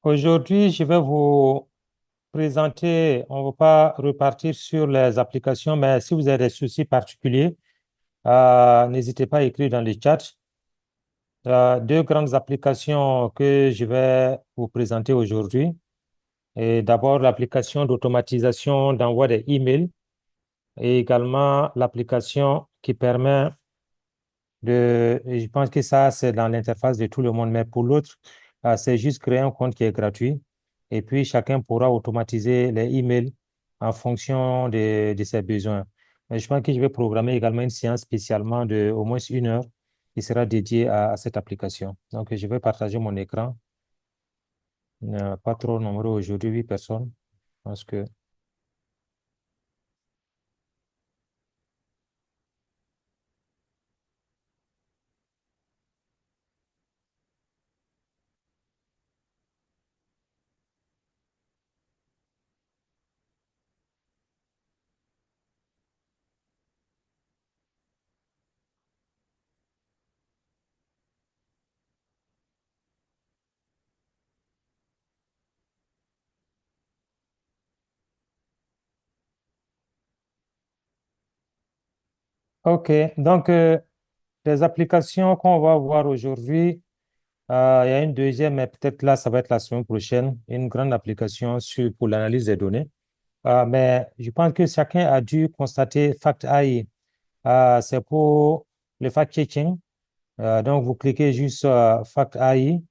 Aujourd'hui, je vais vous présenter, on ne va pas repartir sur les applications, mais si vous avez des soucis particuliers, n'hésitez pas à écrire dans le chat. Deux grandes applications que je vais vous présenter aujourd'hui. Et d'abord, l'application d'automatisation d'envoi des emails et également l'application qui permet et je pense que ça, c'est dans l'interface de tout le monde, mais pour l'autre, c'est juste créer un compte qui est gratuit. Et puis, chacun pourra automatiser les emails en fonction de ses besoins. Mais je pense que je vais programmer également une séance spécialement de au moins 1 heure qui sera dédiée à cette application. Donc, je vais partager mon écran. Pas trop nombreux aujourd'hui, 8 personnes. Parce que OK. Donc, les applications qu'on va voir aujourd'hui, il y a une deuxième, mais peut-être là, ça va être la semaine prochaine, une grande application pour l'analyse des données. Mais je pense que chacun a dû constater FactAI. C'est pour le fact-checking. Donc, vous cliquez juste sur FactAI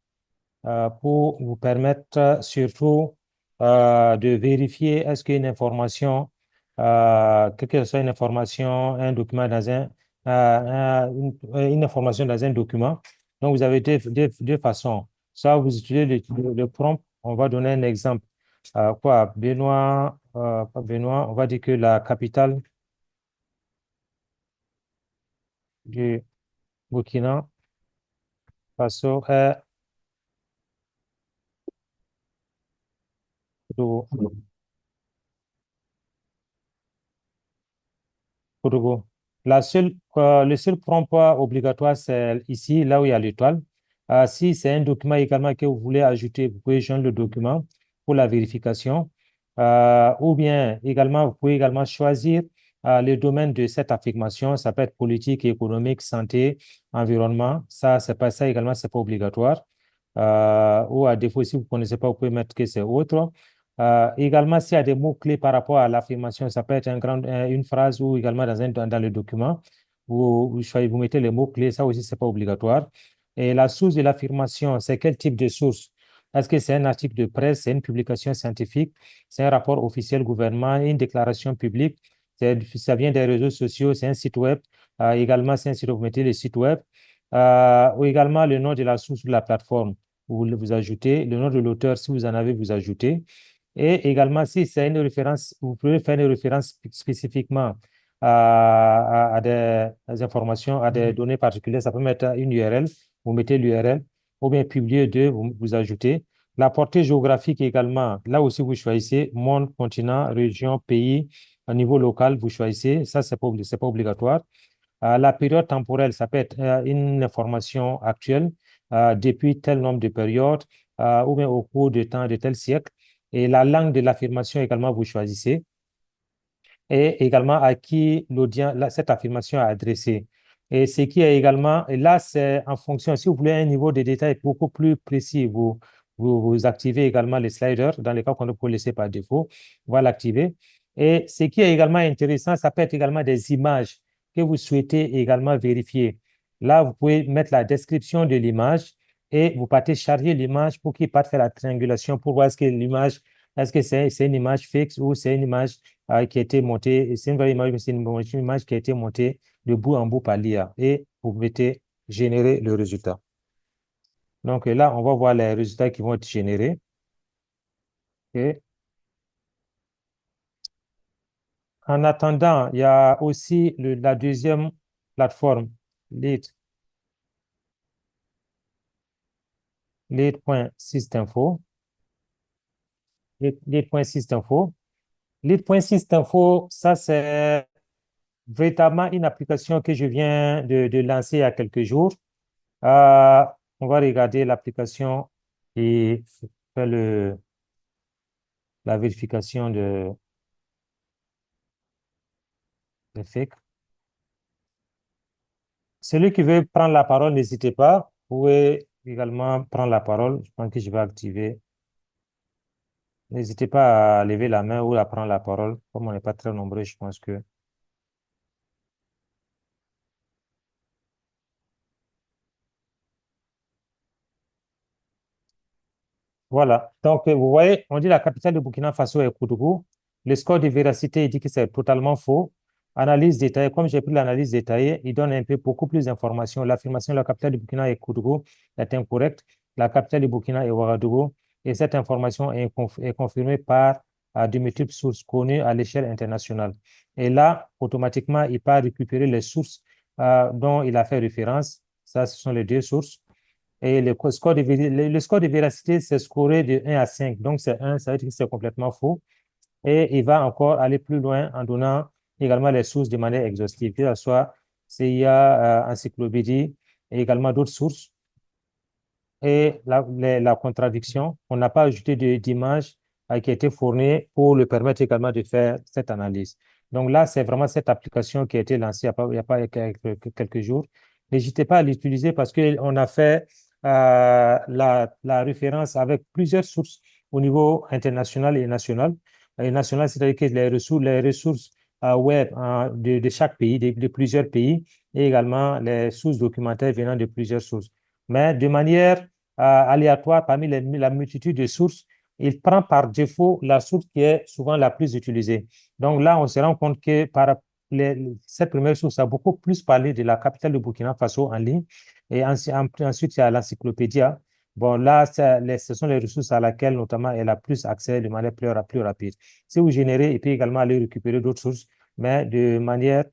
pour vous permettre surtout de vérifier est-ce qu'une information, quelle que soit une information, un document dans une information dans un document. Donc, vous avez deux façons. Soit vous utilisez le prompt, on va donner un exemple. Benoît, pas Benoît, on va dire que la capitale du Burkina Faso est Kodogo. Le seul prompt obligatoire, c'est ici, là où il y a l'étoile. Si c'est un document également que vous voulez ajouter, vous pouvez joindre le document pour la vérification. Ou bien également, vous pouvez également choisir le domaine de cette affirmation. Ça peut être politique, économique, santé, environnement. Ça, c'est pas ça également, c'est pas obligatoire. Ou à défaut, si vous ne connaissez pas, vous pouvez mettre que c'est autre. Également, s'il y a des mots-clés par rapport à l'affirmation, ça peut être une phrase ou également dans le document, vous mettez les mots-clés, ça aussi, ce n'est pas obligatoire. Et la source de l'affirmation, c'est quel type de source? Est-ce que c'est un article de presse, c'est une publication scientifique, c'est un rapport officiel gouvernement, une déclaration publique, ça vient des réseaux sociaux, c'est un site web, également, c'est un site web, vous mettez le site web, ou également le nom de la source de la plateforme, vous ajoutez, le nom de l'auteur, si vous en avez, vous ajoutez. Et également, si c'est une référence, vous pouvez faire une référence spécifiquement à des informations, à des données particulières. Ça peut mettre une URL, vous mettez l'URL, ou bien publier deux, vous ajoutez. La portée géographique également, là aussi, vous choisissez monde, continent, région, pays, au niveau local, vous choisissez. Ça, c'est pas obligatoire. La période temporelle, ça peut être une information actuelle depuis tel nombre de périodes ou bien au cours de temps de tel siècle. Et la langue de l'affirmation également, vous choisissez. Et également à qui cette affirmation est adressée. Et ce qui est également, et là, c'est en fonction, si vous voulez un niveau de détail beaucoup plus précis, vous activez également les sliders, dans les cas qu'on ne peut laisser par défaut, on va l'activer. Et ce qui est également intéressant, ça peut être également des images que vous souhaitez également vérifier. Là, vous pouvez mettre la description de l'image et vous partez charger l'image pour qu'il parte faire la triangulation pour voir est-ce que c'est une image fixe ou c'est une image qui a été montée, c'est une vraie image, mais c'est une image qui a été montée de bout en bout par l'IA et vous mettez générer le résultat. Donc là, on va voir les résultats qui vont être générés. Et en attendant, il y a aussi la deuxième plateforme, lead, lead.sysinfo, lead.sysinfo. Lead.sysinfo, ça c'est véritablement une application que je viens de lancer il y a quelques jours. On va regarder l'application et fais la vérification de fake. Celui qui veut prendre la parole, n'hésitez pas. Vous pouvez également prendre la parole. Je pense que je vais activer. N'hésitez pas à lever la main ou à prendre la parole. Comme on n'est pas très nombreux, je pense que... Voilà. Donc, vous voyez, on dit la capitale de Burkina Faso est Ouagadougou. Le score de véracité, il dit que c'est totalement faux. Analyse détaillée, comme j'ai pris l'analyse détaillée, il donne un peu beaucoup plus d'informations. L'affirmation de la capitale du Burkina est Ouagadougou est incorrecte. La capitale du Burkina est Ouagadougou. Et cette information est confirmée par de multiples sources connues à l'échelle internationale. Et là, automatiquement, il peut récupérer les sources dont il a fait référence. Ça, ce sont les deux sources. Et le score de véracité, c'est scoré de 1 à 5. Donc, c'est 1, ça veut dire que c'est complètement faux. Et il va encore aller plus loin en donnant également les sources de manière exhaustive, que ce soit CIA, encyclopédie et également d'autres sources. Et la contradiction, on n'a pas ajouté d'image qui a été fournie pour le permettre également de faire cette analyse. Donc là, c'est vraiment cette application qui a été lancée il y a pas quelques jours. N'hésitez pas à l'utiliser parce qu'on a fait la référence avec plusieurs sources au niveau international et national. Et national, c'est-à-dire que les ressources web de chaque pays, de plusieurs pays, et également les sources documentaires venant de plusieurs sources. Mais de manière aléatoire parmi la multitude de sources, il prend par défaut la source qui est souvent la plus utilisée. Donc là, on se rend compte que cette première source a beaucoup plus parlé de la capitale de Burkina Faso en ligne. Et ensuite, il y a l'encyclopédia. Bon, là, ce sont les ressources à laquelle, notamment, elle a plus accès de manière plus rapide. Si vous générez, il peut également aller récupérer d'autres sources, mais de manière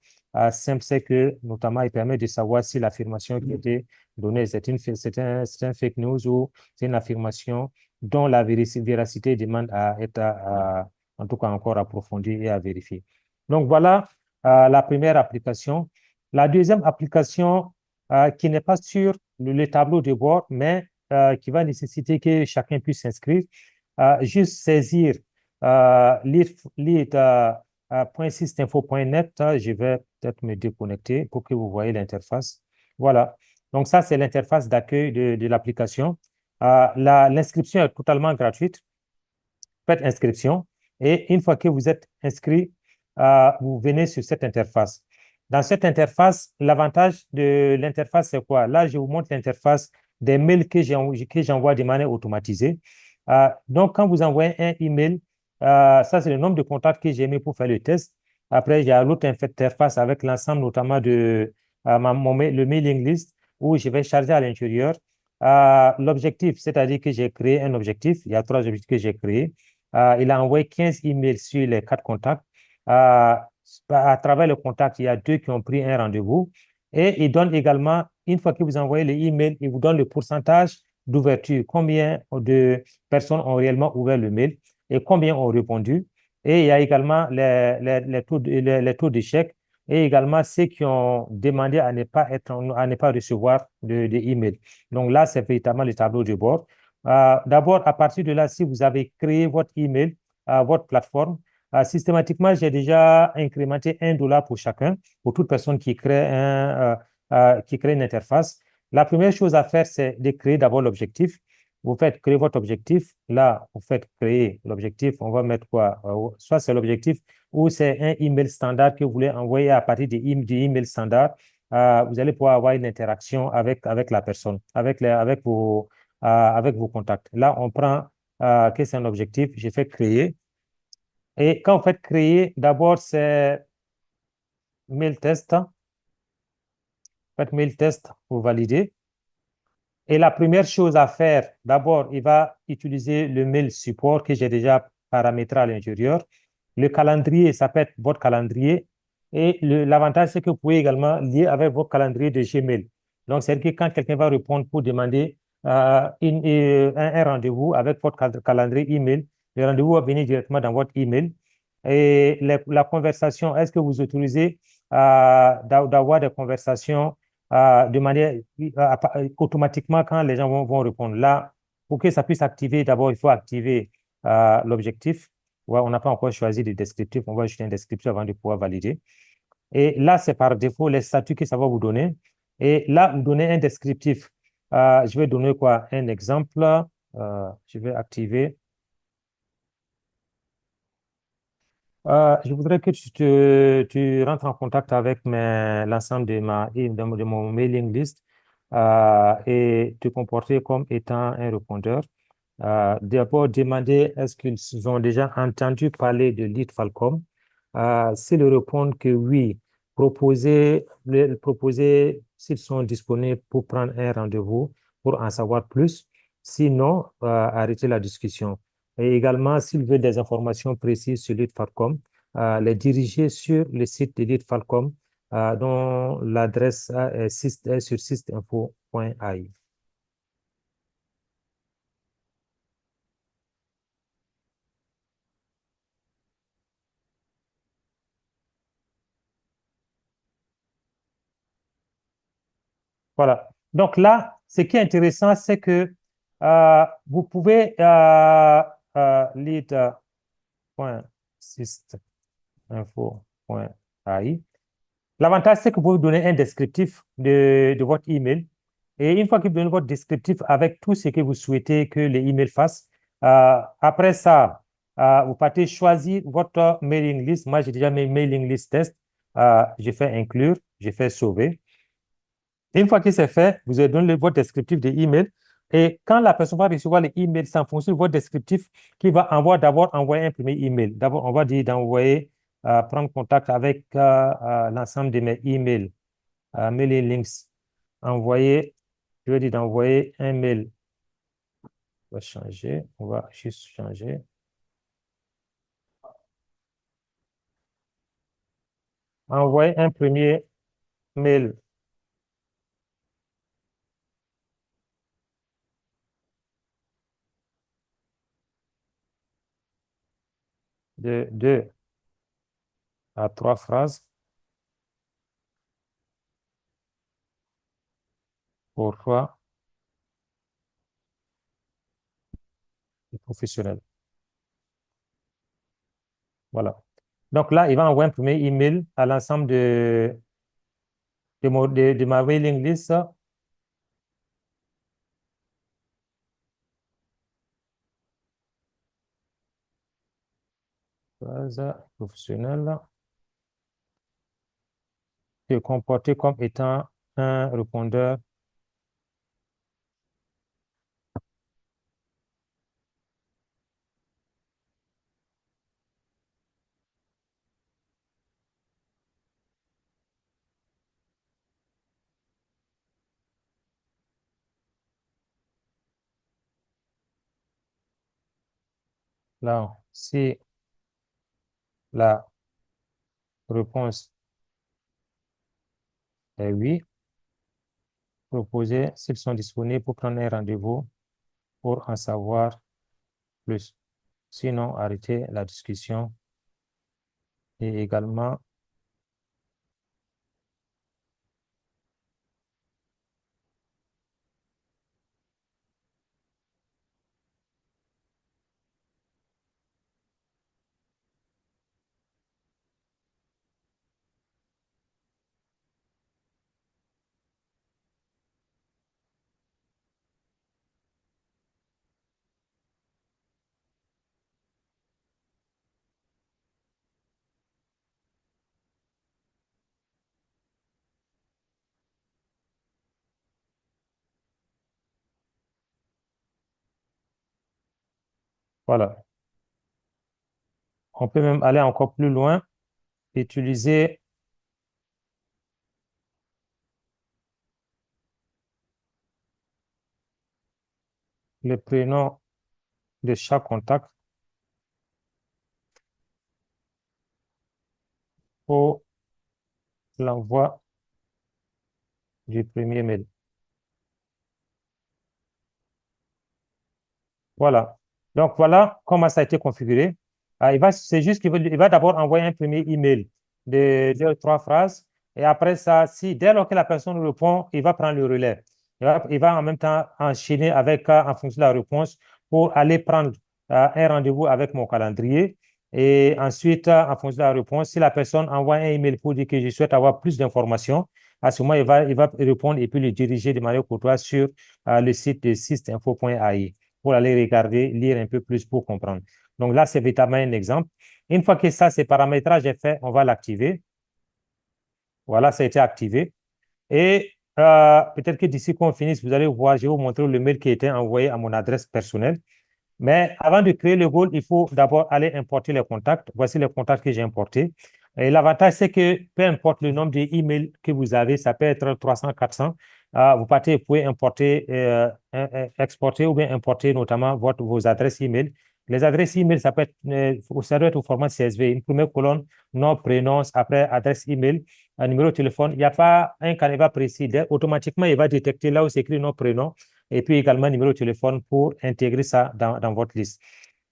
simple, c'est que, notamment, il permet de savoir si l'affirmation qui a été donnée, c'est un fake news ou c'est une affirmation dont la véracité demande à être, en tout cas, encore approfondie et à vérifier. Donc, voilà la première application. La deuxième application, qui n'est pas sur le tableau de bord, mais qui va nécessiter que chacun puisse s'inscrire, juste saisir .systinfo.net. Je vais peut-être me déconnecter pour que vous voyez l'interface. Voilà. Donc, ça, c'est l'interface d'accueil de l'application. L'inscription est totalement gratuite. Faites inscription et une fois que vous êtes inscrit, vous venez sur cette interface. Dans cette interface, l'avantage de l'interface, c'est quoi? Là, je vous montre l'interface des mails que j'envoie de manière automatisée. Donc, quand vous envoyez un email, ça, c'est le nombre de contacts que j'ai mis pour faire le test. Après, il y a l'autre interface avec l'ensemble, notamment de le mailing list, où je vais charger à l'intérieur. L'objectif, c'est-à-dire que j'ai créé un objectif. Il y a 3 objectifs que j'ai créés. Il a envoyé 15 emails sur les 4 contacts. À travers le contact, il y a 2 qui ont pris un rendez-vous. Et il donne également, une fois que vous envoyez les emails, il vous donne le pourcentage d'ouverture, combien de personnes ont réellement ouvert le mail et combien ont répondu. Et il y a également les taux d'échec et également ceux qui ont demandé à ne pas recevoir de email. Donc là, c'est véritablement le tableau de bord. D'abord, à partir de là, si vous avez créé votre email, votre plateforme, systématiquement, j'ai déjà incrémenté $1 pour chacun, pour toute personne qui crée une interface. La première chose à faire, c'est de créer d'abord l'objectif. Vous faites créer votre objectif. Là, vous faites créer l'objectif. On va mettre quoi? Soit c'est l'objectif ou c'est un email standard que vous voulez envoyer à partir du email standard. Vous allez pouvoir avoir une interaction avec la personne, avec vos contacts. Là, on prend que c'est un objectif. J'ai fait créer. Et quand vous faites créer, d'abord, c'est mail test. Faites mail test pour valider. Et la première chose à faire, d'abord, il va utiliser le mail support que j'ai déjà paramétré à l'intérieur. Le calendrier, ça peut être votre calendrier. Et l'avantage, c'est que vous pouvez également lier avec votre calendrier de Gmail. Donc, c'est-à-dire que quand quelqu'un va répondre pour demander un rendez-vous avec votre calendrier email, le rendez-vous va venir directement dans votre email. Et la conversation, est-ce que vous autorisez d'avoir des conversations de manière automatiquement quand les gens vont répondre? Là, pour que ça puisse activer, d'abord, il faut activer l'objectif. Ouais, on n'a pas encore choisi le descriptif. On va ajouter un descriptif avant de pouvoir valider. Et là, c'est par défaut les statuts que ça va vous donner. Et là, vous donnez un descriptif. Je vais donner quoi? Un exemple. Je vais activer. Je voudrais que tu rentres en contact avec l'ensemble de mon mailing list et te comporter comme étant un répondeur. D'abord, demander est-ce qu'ils ont déjà entendu parler de Lead Falcom. S'ils répondent que oui, proposer s'ils sont disponibles pour prendre un rendez-vous pour en savoir plus. Sinon, arrêter la discussion. Et également, s'ils veulent des informations précises sur Lead Falcom, les diriger sur le site de Lead Falcom, dont l'adresse est sur systinfo.ai. Voilà. Donc là, ce qui est intéressant, c'est que vous pouvez lead.systinfo.ai. L'avantage, c'est que vous donnez un descriptif de votre email. Et une fois que vous donnez votre descriptif avec tout ce que vous souhaitez que les emails fassent, après ça, vous partez choisir votre mailing list. Moi, j'ai déjà mes mailing list test. J'ai fait inclure, j'ai fait sauver. Une fois que c'est fait, vous avez donné votre descriptif de email. Et quand la personne va recevoir les emails, c'est en fonction de votre descriptif qui va d'abord envoyer un premier email. D'abord, on va dire d'envoyer, prendre contact avec l'ensemble de mes emails, mailing links. Envoyer, je vais dire d'envoyer un mail. On va changer, on va juste changer. Envoyer un premier mail de 2 à 3 phrases pour toi et professionnel. Voilà. Donc là, il va envoyer un premier email à l'ensemble de ma mailing list. Phrase professionnelle. Se comporter comme étant un répondeur. Là, si la réponse est oui, proposer s'ils sont disponibles pour prendre un rendez-vous pour en savoir plus. Sinon, arrêter la discussion et également, voilà. On peut même aller encore plus loin, utiliser le prénom de chaque contact pour l'envoi du premier mail. Voilà. Donc, voilà comment ça a été configuré. C'est juste il va d'abord envoyer un premier email de 2 ou 3 phrases. Et après ça, si dès lors que la personne répond, il va prendre le relais. Il va en même temps enchaîner avec, en fonction de la réponse, pour aller prendre un rendez-vous avec mon calendrier. Et ensuite, en fonction de la réponse, si la personne envoie un email pour dire que je souhaite avoir plus d'informations, à ce moment, il va répondre et puis le diriger de manière courtoise sur le site de systinfo.ai pour aller regarder, lire un peu plus pour comprendre. Donc là, c'est véritablement un exemple. Une fois que ça, ces paramétrages est fait, on va l'activer. Voilà, ça a été activé. Et peut-être que d'ici qu'on finisse, vous allez voir, je vais vous montrer le mail qui a été envoyé à mon adresse personnelle. Mais avant de créer le goal, il faut d'abord aller importer les contacts. Voici les contacts que j'ai importés. Et l'avantage, c'est que peu importe le nombre d'emails que vous avez, ça peut être 300, 400, vous partez, vous pouvez importer, exporter ou bien importer notamment vos adresses email. Les adresses email, ça doit être au format CSV. Une première colonne, nom, prénom, après adresse email, un numéro de téléphone. Il n'y a pas un canevas précis. Automatiquement, il va détecter là où c'est écrit nom, prénom et puis également numéro de téléphone pour intégrer ça dans votre liste.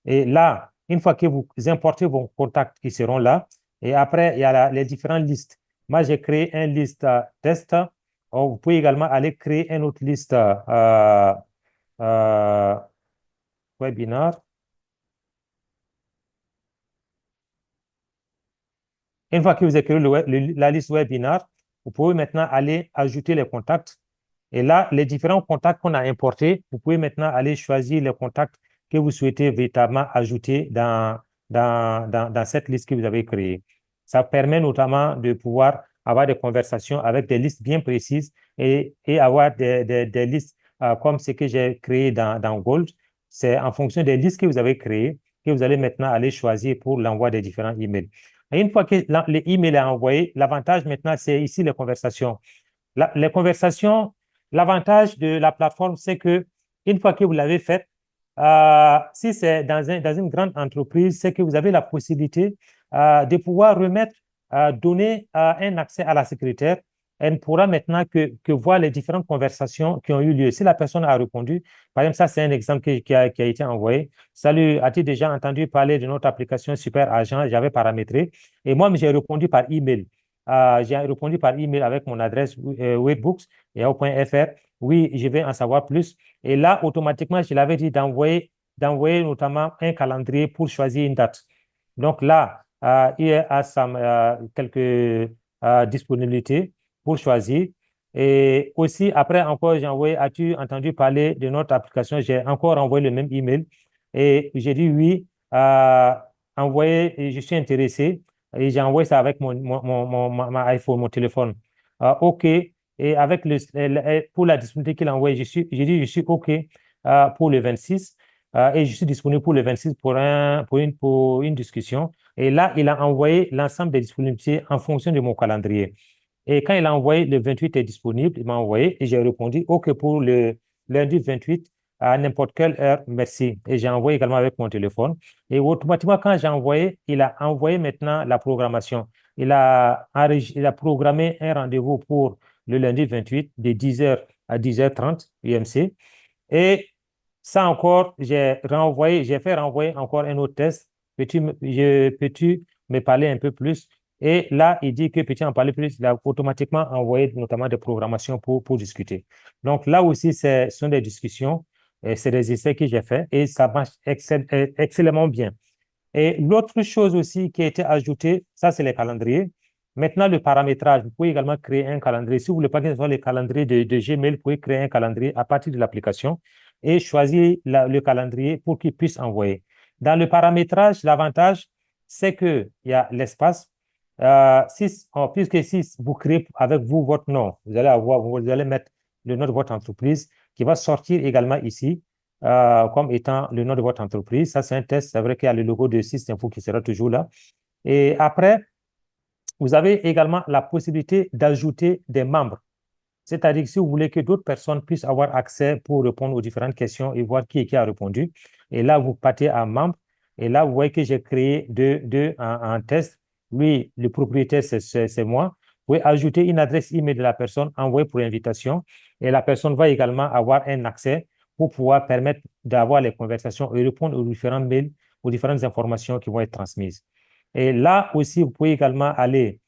Et là, une fois que vous importez vos contacts, ils seront là. Et après, il y a les différentes listes. Moi, j'ai créé une liste test. Vous pouvez également aller créer une autre liste euh, webinar. Une fois que vous avez créé la liste webinar, vous pouvez maintenant aller ajouter les contacts. Et là, les différents contacts qu'on a importés, vous pouvez maintenant aller choisir les contacts que vous souhaitez véritablement ajouter dans cette liste que vous avez créée. Ça permet notamment de pouvoir avoir des conversations avec des listes bien précises et avoir des listes comme ce que j'ai créé dans Gold. C'est en fonction des listes que vous avez créées que vous allez maintenant aller choisir pour l'envoi des différents emails. Et une fois que l'email est envoyé, l'avantage maintenant, c'est ici les conversations. Les conversations, l'avantage de la plateforme, c'est que une fois que vous l'avez fait, si c'est dans une grande entreprise, c'est que vous avez la possibilité de pouvoir remettre, donner un accès à la secrétaire. Elle ne pourra maintenant que voir les différentes conversations qui ont eu lieu. Si la personne a répondu, par exemple, ça c'est un exemple qui a été envoyé. Salut, as-tu déjà entendu parler de notre application Super Agent? J'avais paramétré. Et moi, j'ai répondu par email. J'ai répondu par email avec mon adresse Webbooks et .fr. Oui, je vais en savoir plus. Et là, automatiquement, je l'avais dit d'envoyer notamment un calendrier pour choisir une date. Donc là, il y a quelques disponibilités pour choisir. Et aussi, après, encore, j'ai envoyé, as-tu entendu parler de notre application? J'ai encore envoyé le même email. Et j'ai dit oui, envoyé, et je suis intéressé. Et j'ai envoyé ça avec mon iPhone, mon téléphone. OK. Et avec pour la disponibilité qu'il a envoyée, j'ai dit je suis OK pour le 26 et je suis disponible pour le 26 pour une discussion. Et là, il a envoyé l'ensemble des disponibilités en fonction de mon calendrier. Et quand il a envoyé le 28 est disponible, il m'a envoyé et j'ai répondu OK pour le lundi 28 à n'importe quelle heure, merci. Et j'ai envoyé également avec mon téléphone. Et automatiquement, quand j'ai envoyé, il a envoyé maintenant la programmation. Il a programmé un rendez-vous pour le lundi 28 de 10h à 10h30 UMC. Et ça encore, j'ai fait renvoyer encore un autre test. Peux-tu me parler un peu plus? Et là, il dit que peux-tu en parler plus? Il a automatiquement envoyé notamment des programmations pour discuter. Donc là aussi, ce sont des discussions, c'est des essais que j'ai faits et ça marche excellemment bien. Et l'autre chose aussi qui a été ajoutée, ça c'est les calendriers. Maintenant, le paramétrage, vous pouvez également créer un calendrier. Si vous voulez pas que ce soit le calendrier de Gmail, vous pouvez créer un calendrier à partir de l'application et choisir le calendrier pour qu'il puisse envoyer. Dans le paramétrage, l'avantage, c'est qu'il y a l'espace. Puisque si vous créez avec vous votre nom, vous allez mettre le nom de votre entreprise qui va sortir également ici comme étant le nom de votre entreprise. Ça, c'est un test. C'est vrai qu'il y a le logo de Systinfo qui sera toujours là. Et après, vous avez également la possibilité d'ajouter des membres. C'est-à-dire que si vous voulez que d'autres personnes puissent avoir accès pour répondre aux différentes questions et voir qui a répondu, et là, vous partez à membre. Et là, vous voyez que j'ai créé deux en test. Lui, le propriétaire, c'est moi. Vous pouvez ajouter une adresse email de la personne, envoyer pour invitation. Et la personne va également avoir un accès pour pouvoir permettre d'avoir les conversations et répondre aux différents mails, aux différentes informations qui vont être transmises. Et là aussi, vous pouvez également aller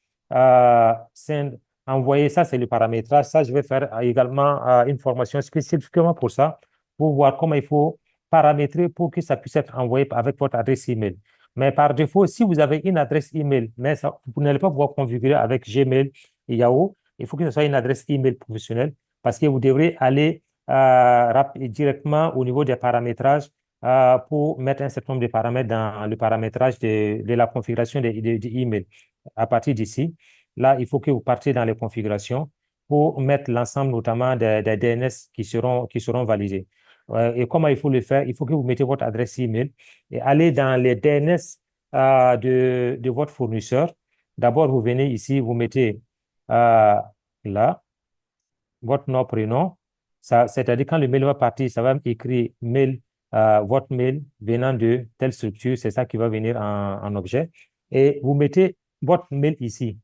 envoyer, ça c'est le paramétrage. Ça, je vais faire également une formation spécifiquement pour ça, pour voir comment il faut paramétrer pour que ça puisse être envoyé avec votre adresse email. Mais par défaut, si vous avez une adresse email, mais ça, vous n'allez pas pouvoir configurer avec Gmail et Yahoo, il faut que ce soit une adresse email professionnelle parce que vous devrez aller directement au niveau des paramétrages pour mettre un certain nombre de paramètres dans le paramétrage de la configuration des emails. À partir d'ici, là, il faut que vous partiez dans les configurations pour mettre l'ensemble notamment des DNS qui seront validés. Et comment il faut le faire? Il faut que vous mettez votre adresse email et allez dans les DNS de votre fournisseur. D'abord, vous venez ici, vous mettez là votre nom, prénom. Ça, c'est-à-dire quand le mail va partir, ça va écrire mail, votre mail venant de telle structure, c'est ça qui va venir en objet. Et vous mettez votre mail ici.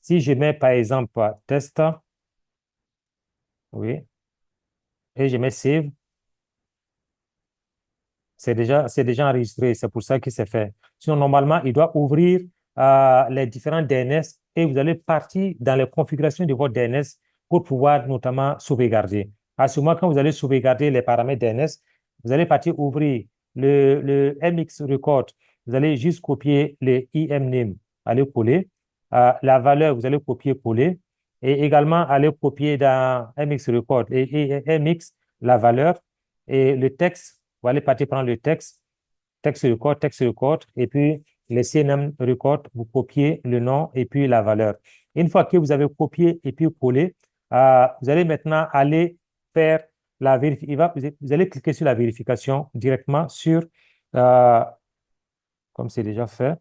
Si je mets par exemple test, oui, et je mets save, c'est déjà enregistré, c'est pour ça que c'est fait. Sinon, normalement, il doit ouvrir les différents DNS et vous allez partir dans les configurations de votre DNS pour pouvoir notamment sauvegarder. À ce moment, quand vous allez sauvegarder les paramètres DNS, vous allez partir ouvrir le MX Record. Vous allez juste copier le IM allez coller. La valeur, vous allez copier-coller. Et également, aller copier dans MX Record et MX la valeur et le texte. Vous allez partir prendre le texte record, et puis le CNM record, vous copiez le nom et puis la valeur. Une fois que vous avez copié et puis collé, vous allez maintenant aller faire la vérification. Vous allez cliquer sur la vérification directement sur, euh, comme c'est déjà fait.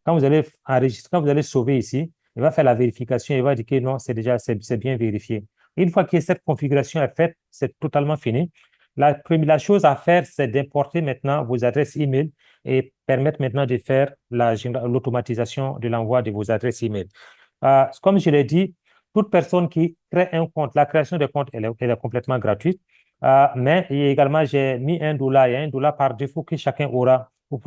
Quand vous allez enregistrer, quand vous allez sauver ici, il va faire la vérification et il va dire que non, c'est bien vérifié. Une fois que cette configuration est faite, c'est totalement fini. La chose à faire, c'est d'importer maintenant vos adresses email et permettre maintenant de faire l'automatisation de l'envoi de vos adresses email. Comme je l'ai dit, toute personne qui crée un compte, la création de compte, elle est complètement gratuite. Mais également, j'ai mis $1. Il y a $1 par défaut que chacun aura pour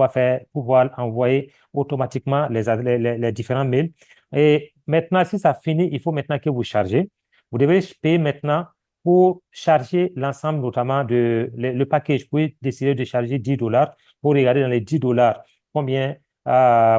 pouvoir envoyer automatiquement les différents mails. Et maintenant, si ça finit, il faut maintenant que vous chargez. Vous devez payer maintenant pour charger l'ensemble, notamment le package. Vous pouvez décider de charger $10 pour regarder dans les $10 combien,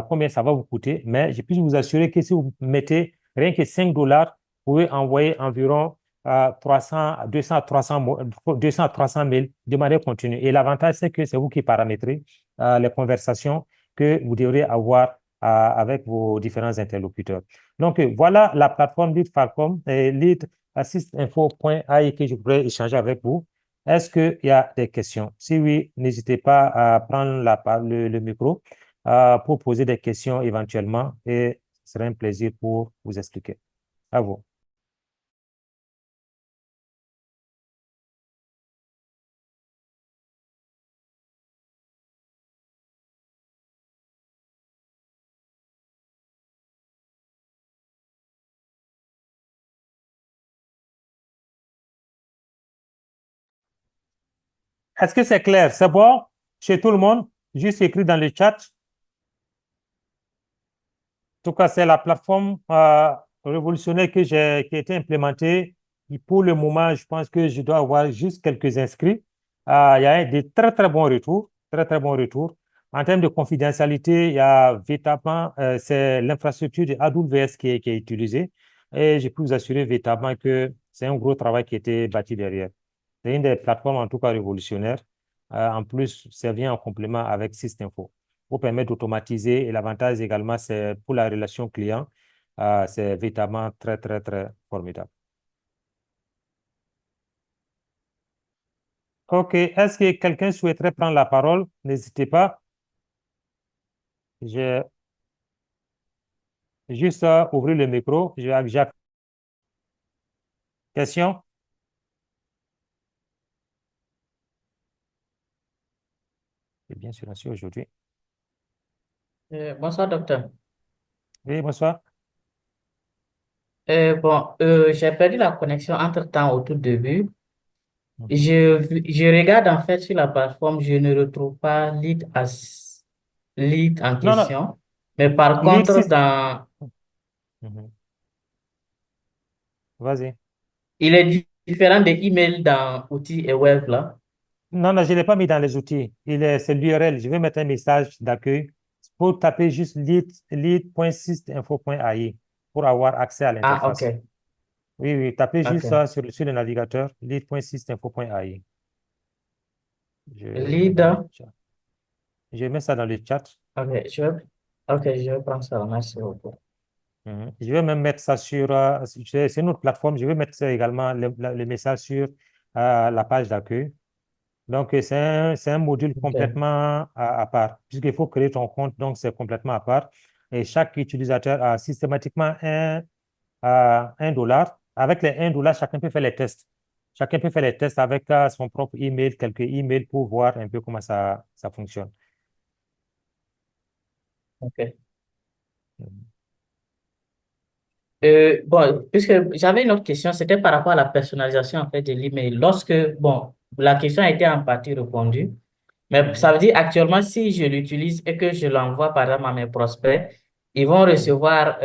combien ça va vous coûter. Mais je puis vous assurer que si vous mettez rien que $5, vous pouvez envoyer environ 300, 200 à 300, 200 à 300 mails de manière continue. Et l'avantage, c'est que c'est vous qui paramétrez les conversations que vous devrez avoir avec vos différents interlocuteurs. Donc, voilà la plateforme Lead Falcom et Lead assistinfo.ai que je pourrais échanger avec vous. Est-ce qu'il y a des questions? Si oui, n'hésitez pas à prendre le micro pour poser des questions éventuellement et ce serait un plaisir pour vous expliquer. À vous. Est-ce que c'est clair? C'est bon chez tout le monde? Juste écrit dans le chat. En tout cas, c'est la plateforme révolutionnaire qui a été implémentée. Et pour le moment, je pense que je dois avoir juste quelques inscrits. Il y a des très, très bons retours. Très, très bons retours. En termes de confidentialité, il y a véritablement, c'est l'infrastructure de AWS qui est utilisée. Et je peux vous assurer véritablement que c'est un gros travail qui a été bâti derrière. C'est une des plateformes, en tout cas, révolutionnaires. En plus, ça vient en complément avec Systinfo pour permettre d'automatiser. Et l'avantage également, c'est pour la relation client, c'est véritablement très, très, très formidable. OK. Est-ce que quelqu'un souhaiterait prendre la parole? N'hésitez pas. J'ai juste ouvrir le micro. J'ai question? C'est bien silencieux aujourd'hui. Bonsoir, docteur. Oui, bonsoir. J'ai perdu la connexion entre-temps au tout début. Mhm. Je regarde en fait sur la plateforme, je ne retrouve pas lead en Non, non. question. Mais par Lead contre, sys- dans, Mhm. Vas-y. Il est différent des emails dans outils et web, là. Non, non, je ne l'ai pas mis dans les outils. C'est l'URL. Je vais mettre un message d'accueil pour taper juste lead.systinfo.ai pour avoir accès à Ah, ok, l'interface. Oui, oui, tapez juste ok. ça sur le navigateur, lead.systinfo.ai. Je mets dans le Leader. chat. Je mets ça dans le chat. Ok, je vais prendre ça. Merci beaucoup. Mhm. Je vais même mettre ça sur, c'est une autre plateforme. Je vais mettre ça également, le message sur la page d'accueil. Donc, c'est un module Ok, complètement à part, puisqu'il faut créer ton compte, donc c'est complètement à part. Et chaque utilisateur a systématiquement $1. Avec les $1, chacun peut faire les tests. Chacun peut faire les tests avec son propre email, quelques emails pour voir un peu comment ça fonctionne. ok. Mhm. Bon, puisque j'avais une autre question, c'était par rapport à la personnalisation en fait de l'email. Lorsque, bon, la question a été en partie répondue, mais ça Mhm. veut dire actuellement, si je l'utilise et que je l'envoie par exemple à mes prospects, ils vont Mhm. recevoir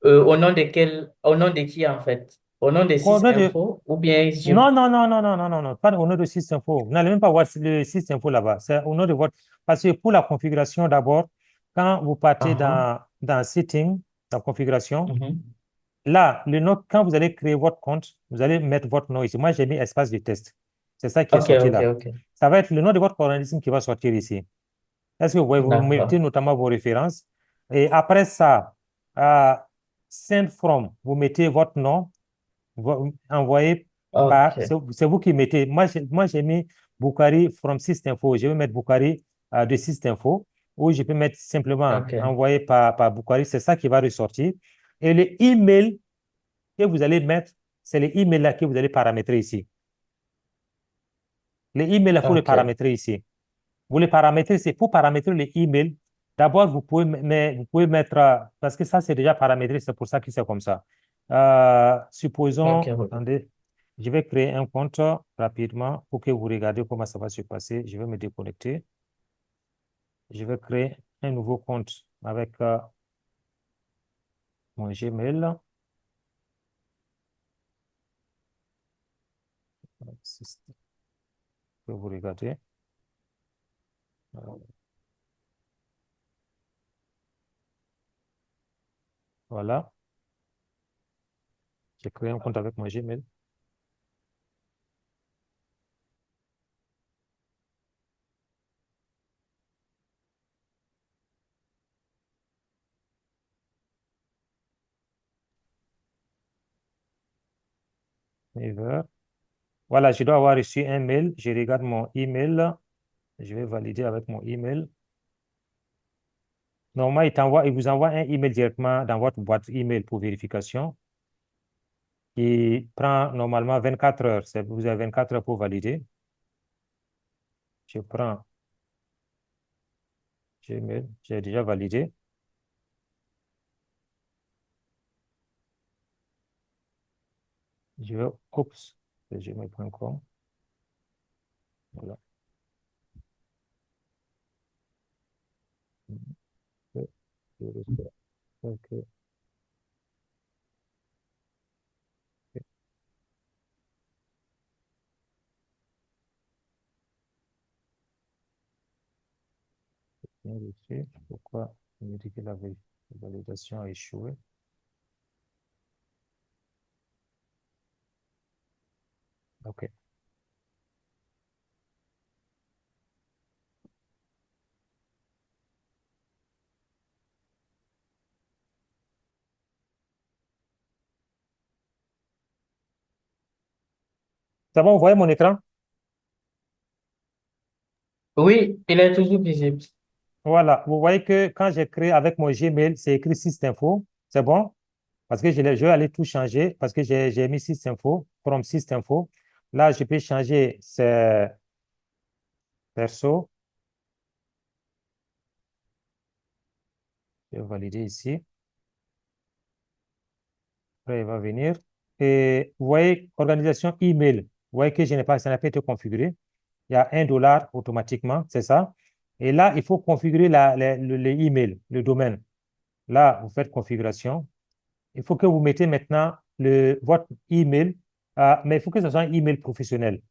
au nom de qui en fait? Au nom de Au 6 nom de... info ou bien je... Non, non, non, non, non, non, non, non, pas au nom de Sysinfo. Vous n'allez même pas voir le Sysinfo là-bas. C'est au nom de votre... Parce que pour la configuration d'abord, quand vous partez Ah, dans Setting, dans Configuration, mhm. là, le nom, quand vous allez créer votre compte, vous allez mettre votre nom ici. Moi, j'ai mis espace de test. C'est ça qui est Ok, sorti ok, là. ok. Ça va être le nom de votre organisme qui va sortir ici. Est-ce que vous voyez, vous mettez D'accord. notamment vos références. Et après ça, à Send From, vous mettez votre nom, envoyé par, Ok, c'est vous qui mettez. Moi, j'ai mis Boukari from Systinfo. Je vais mettre Boukari de Systinfo, ou je peux mettre simplement ok, envoyé par Boukari. C'est ça qui va ressortir. Et le email que vous allez mettre, c'est le email là que vous allez paramétrer ici. Le email, il faut le ok, paramétrer ici. Vous le paramétrez, c'est pour paramétrer le email. D'abord, vous pouvez mettre, parce que ça, c'est déjà paramétré, c'est pour ça que c'est comme ça. ok, Supposons, ok. attendez, je vais créer un compte rapidement pour que vous regardiez comment ça va se passer. Je vais me déconnecter. Je vais créer un nouveau compte avec mon Gmail. Que vous regardez. Voilà, j'ai créé un compte avec mon Gmail. Never. Voilà, je dois avoir reçu un mail. Je regarde mon email. Je vais valider avec mon email. Normalement, il vous envoie un email directement dans votre boîte email pour vérification. Il prend normalement 24 heures. Vous avez 24 heures pour valider. Je prends Gmail. J'ai déjà validé. Je vais, oups, c'est gmail.com. Voilà. Ok, je reçois. Ok, ok, bien reçu. Pourquoi il me dit que la validation a échoué? OK. C'est bon, vous voyez mon écran? Oui, il est toujours visible. Voilà. Vous voyez que quand j'ai créé avec mon Gmail, c'est écrit Systinfo. C'est bon? Parce que je vais aller tout changer parce que j'ai mis Systinfo, from Systinfo. Là, je peux changer c'est perso. Je vais valider ici. Après, il va venir. Et vous voyez, organisation email. Vous voyez que ça n'a pas été configuré. Il y a $1 automatiquement, c'est ça. Et là, il faut configurer le email, le domaine. Là, vous faites configuration. Il faut que vous mettez maintenant votre email, mais il faut que ce soit un email professionnel.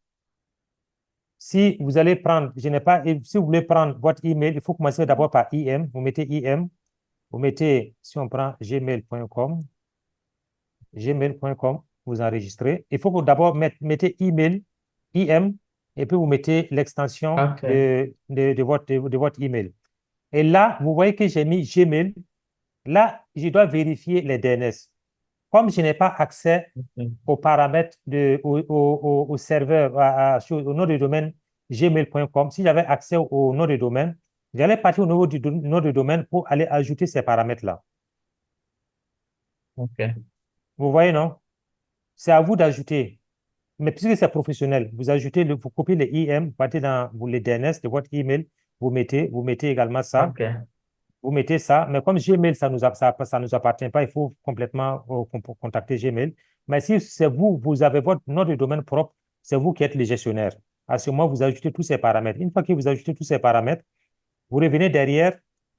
Si vous allez prendre, je n'ai pas, si vous voulez prendre votre email, il faut commencer d'abord par IM. Vous mettez IM, vous mettez, si on prend gmail.com, vous enregistrez. Il faut que d'abord mettez email, IM, et puis vous mettez l'extension OK. de votre email. Et là, vous voyez que j'ai mis Gmail. Là, je dois vérifier les DNS. Comme je n'ai pas accès OK. aux paramètres au serveur, au nom de domaine gmail.com, si j'avais accès au nom de domaine, j'allais partir au niveau du nom de domaine pour aller ajouter ces paramètres-là. OK. Vous voyez, non? C'est à vous d'ajouter. Mais puisque c'est professionnel, vous ajoutez, vous copiez les IM, vous partez dans les DNS de votre email, vous mettez également ça. OK. Vous mettez ça, mais comme Gmail, ça nous appartient pas, il faut complètement contacter Gmail. Mais si c'est vous, vous avez votre nom de domaine propre, c'est vous qui êtes le gestionnaire. À ce moment, vous ajoutez tous ces paramètres. Une fois que vous ajoutez tous ces paramètres, vous revenez derrière.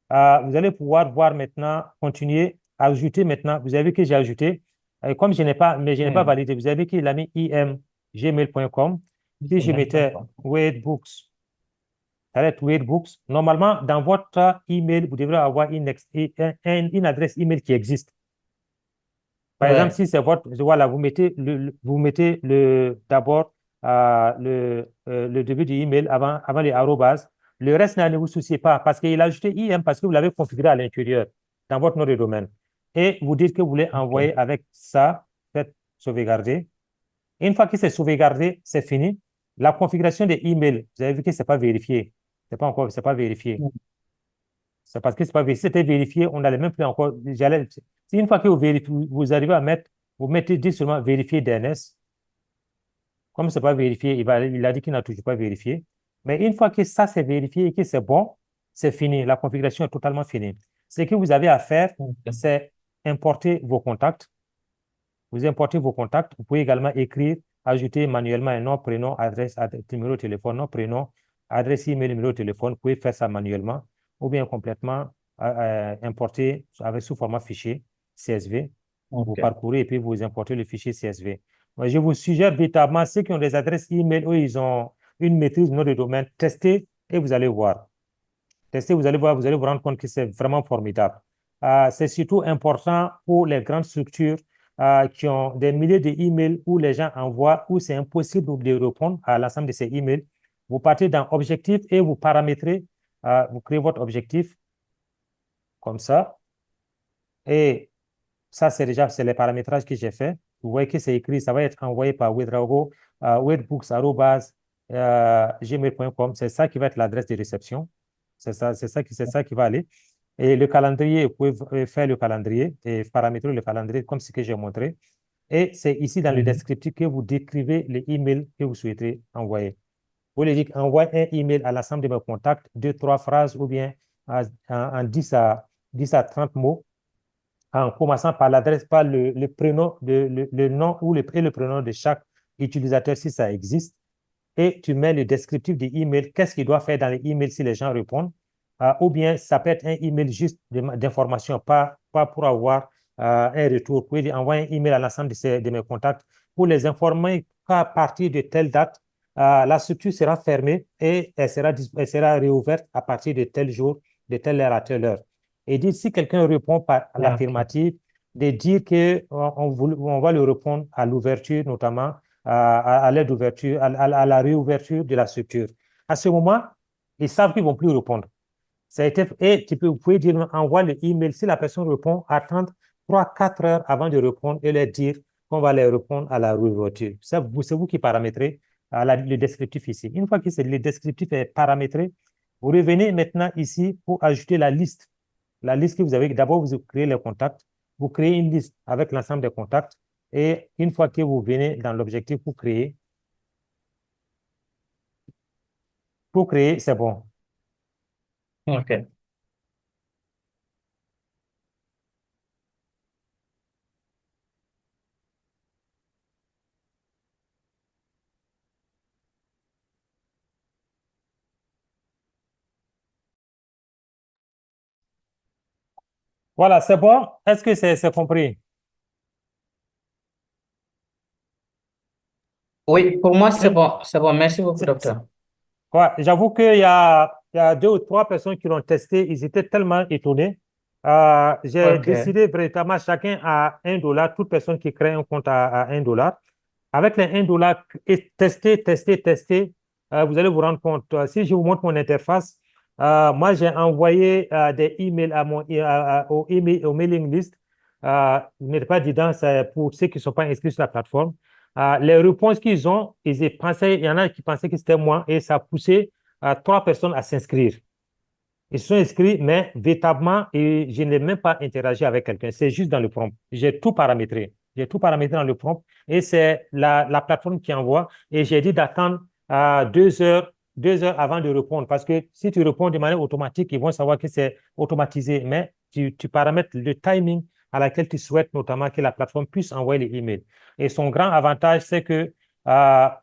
Vous allez pouvoir voir maintenant, continuer à ajouter maintenant. Vous avez vu que j'ai ajouté. Comme je n'ai pas, mais je n'ai pas Hmm. validé, vous avez vu qu'il a mis imgmail.com. Si je mettais D'accord. Weightbooks, ça va être Weightbooks. Normalement, dans votre email, vous devrez avoir une adresse email qui existe. Par exemple, Ouais. si c'est votre, voilà, vous mettez d'abord le début du email avant les arrobas. Le reste, ne vous souciez pas parce qu'il a ajouté IM parce que vous l'avez configuré à l'intérieur dans votre nom de domaine. Et vous dites que vous voulez OK. envoyer avec ça, faites sauvegarder. Une fois que c'est sauvegardé, c'est fini. La configuration des emails, vous avez vu que ce n'est pas vérifié. C'est pas vérifié. Hmm. C'est parce que c'est pas vérifié. Si c'était vérifié, on n'allait même plus encore. Si une fois que vous vérifiez, vous arrivez à mettre, vous mettez dit seulement vérifier DNS. Comme ce n'est pas vérifié, il a dit qu'il n'a toujours pas vérifié. Mais une fois que ça c'est vérifié et que c'est bon, c'est fini. La configuration est totalement finie. Ce que vous avez à faire, OK. c'est importer vos contacts. Vous importez vos contacts. Vous pouvez également écrire, ajouter manuellement un nom, prénom, numéro de téléphone, nom, prénom, adresse email, numéro de téléphone. Vous pouvez faire ça manuellement ou bien complètement importer avec sous format fichier CSV. Vous OK. parcourez et puis vous importez le fichier CSV. Moi, je vous suggère véritablement ceux qui ont des adresses email où ils ont une maîtrise du nom de domaine, testez et vous allez voir. Testez, vous allez voir, vous allez vous rendre compte que c'est vraiment formidable. C'est surtout important pour les grandes structures qui ont des milliers d'emails où les gens envoient, où c'est impossible de répondre à l'ensemble de ces emails. Vous partez dans Objectif et vous paramétrez, vous créez votre objectif comme ça. Et ça, c'est les paramétrages que j'ai fait. Vous voyez que c'est écrit, ça va être envoyé par Wedrago, webbooks@gmail.com. C'est ça qui va être l'adresse de réception. C'est ça qui va aller. Et le calendrier, vous pouvez faire le calendrier et paramétrer le calendrier comme ce que j'ai montré. Et c'est ici dans le Mhm. descriptif que vous décrivez les emails que vous souhaitez envoyer. Vous lui dites, envoie un email à l'ensemble de mes contacts, deux, trois phrases ou bien en 10 à 30 mots en commençant par l'adresse, par le prénom, le nom ou et le prénom de chaque utilisateur si ça existe. Et tu mets le descriptif de email, qu'est-ce qu'il doit faire dans les emails si les gens répondent. Ou bien ça peut être un email juste d'information, pas pour avoir un retour. Vous pouvez envoyer un email à l'ensemble de mes contacts pour les informer qu'à partir de telle date, la structure sera fermée et elle sera réouverte à partir de tel jour, de telle heure à telle heure. Et dire si quelqu'un répond par Ah, OK. l'affirmative, de dire qu'on va le répondre à l'ouverture, notamment à l'aide d'ouverture, à la réouverture de la structure. À ce moment, ils savent qu'ils ne vont plus répondre. Et vous pouvez dire, envoie le email. Si la personne répond, attendre 3 4 heures avant de répondre et leur dire qu'on va leur répondre à la réouverture. C'est vous qui paramétrez le descriptif ici. Une fois que le descriptif est paramétré, vous revenez maintenant ici pour ajouter la liste. La liste que vous avez, d'abord, vous créez les contacts. Vous créez une liste avec l'ensemble des contacts. Et une fois que vous venez dans l'objectif pour créer, c'est bon. OK. Voilà, c'est bon. Est-ce que c'est compris? Oui, pour moi, c'est Mais bon. C'est bon. Merci beaucoup, c'est- docteur. ouais, j'avoue il y a deux ou trois personnes qui l'ont testé. Ils étaient tellement étonnés. J'ai OK. décidé véritablement chacun à 1 dollar, toute personne qui crée un compte à 1 dollar. Avec les 1 dollar, et tester, vous allez vous rendre compte. Si je vous montre mon interface, moi, j'ai envoyé des emails au mailing list. Vous n'êtes pas dedans, c'est pour ceux qui ne sont pas inscrits sur la plateforme. Les réponses qu'ils ont, il y en a qui pensaient que c'était moi et ça a poussé trois personnes à s'inscrire. Ils se sont inscrits, mais véritablement, et je n'ai même pas interagi avec quelqu'un. C'est juste dans le prompt. J'ai tout paramétré. J'ai tout paramétré dans le prompt et c'est la plateforme qui envoie. Et j'ai dit d'attendre 2 heures avant de répondre parce que si tu réponds de manière automatique, ils vont savoir que c'est automatisé. Mais tu paramètres le timing à laquelle tu souhaites notamment que la plateforme puisse envoyer les emails. Et son grand avantage, c'est que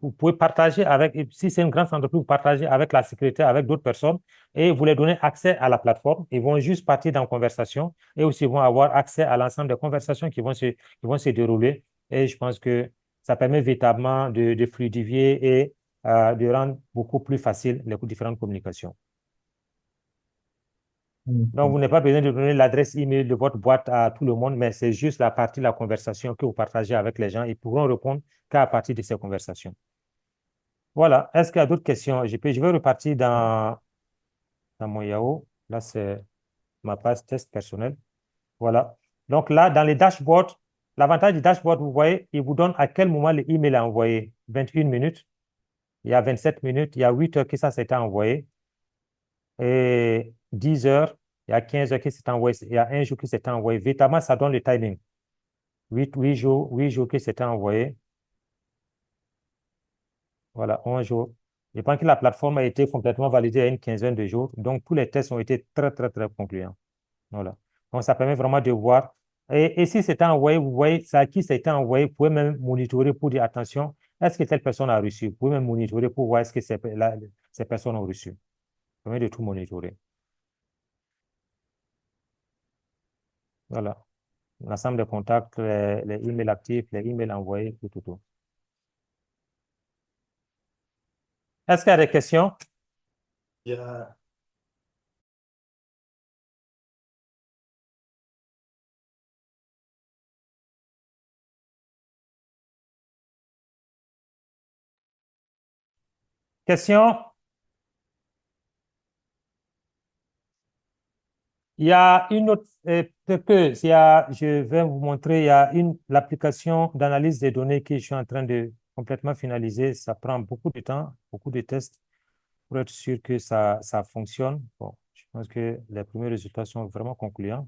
vous pouvez partager avec, si c'est une grande entreprise, vous partagez avec la sécurité, avec d'autres personnes et vous leur donnez accès à la plateforme. Ils vont juste partir dans la conversation et aussi vont avoir accès à l'ensemble des conversations qui vont se dérouler. Et je pense que ça permet véritablement de fluidifier et de rendre beaucoup plus facile les différentes communications. Donc, vous Mhm. n'avez pas besoin de donner l'adresse email de votre boîte à tout le monde, mais c'est juste la partie de la conversation que vous partagez avec les gens. Ils pourront répondre qu'à partir de ces conversations. Voilà. Est-ce qu'il y a d'autres questions? Je vais repartir dans mon Yahoo. Là, c'est ma page test personnelle. Voilà. Donc là, dans les dashboards, l'avantage du dashboard, vous voyez, il vous donne à quel moment l'email est envoyé. 21 minutes, il y a 27 minutes, il y a 8 heures que ça s'est envoyé. Et 10 heures, il y a 15 heures que c'est envoyé. Il y a un jour que c'est envoyé. Véritablement, ça donne le timing. 8 jours que c'est envoyé. Voilà, 11 jours. Je pense que la plateforme a été complètement validée à une quinzaine de jours. Donc, tous les tests ont été très, très, très concluants. Voilà. Donc, ça permet vraiment de voir. Et si c'est envoyé, vous voyez, ça à qui ça a été envoyé, vous pouvez même monitorer pour dire, attention, est-ce que telle personne a reçu? Vous pouvez même monitorer pour voir est-ce que ces personnes ont reçu. Ça permet de tout monitorer. Voilà. L'ensemble des contacts, les emails actifs, les emails envoyés, tout, tout, tout. Est-ce qu'il y a des questions? Questions? Il y a une autre, peut-être que je vais vous montrer, il y a l'application d'analyse des données que je suis en train de complètement finaliser. Ça prend beaucoup de temps, beaucoup de tests pour être sûr que ça fonctionne. Bon, je pense que les premiers résultats sont vraiment concluants.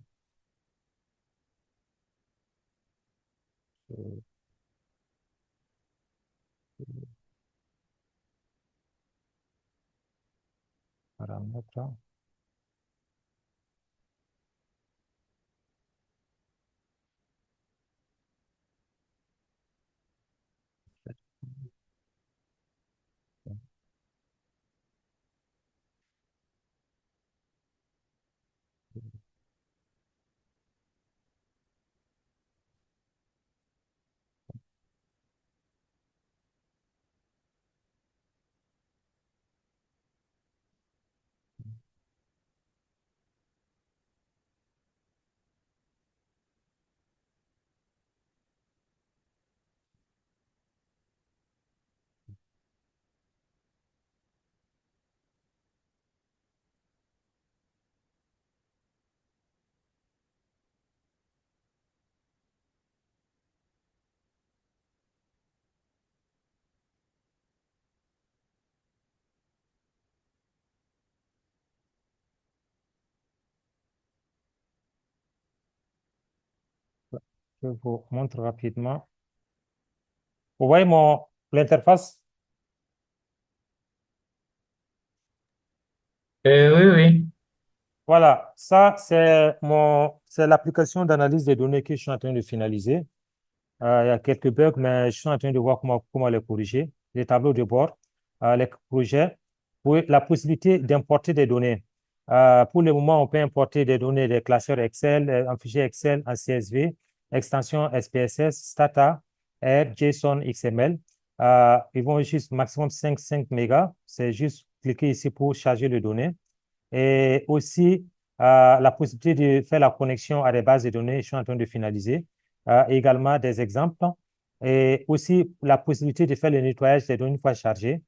Euh, paramètres. Je vous montre rapidement. Vous voyez l'interface? Oui, oui. Voilà, ça, c'est l'application d'analyse des données que je suis en train de finaliser. Il y a quelques bugs, mais je suis en train de voir comment les corriger. Les tableaux de bord, les projets, la possibilité d'importer des données. Pour le moment, on peut importer des données des classeurs Excel, en fichier Excel, en CSV, extension SPSS, Stata, R, JSON, XML. Ils vont juste maximum 5 mégas. C'est juste cliquer ici pour charger les données. Et aussi, la possibilité de faire la connexion à des bases de données, je suis en train de finaliser. Également des exemples. Et aussi, la possibilité de faire le nettoyage des données une fois chargées,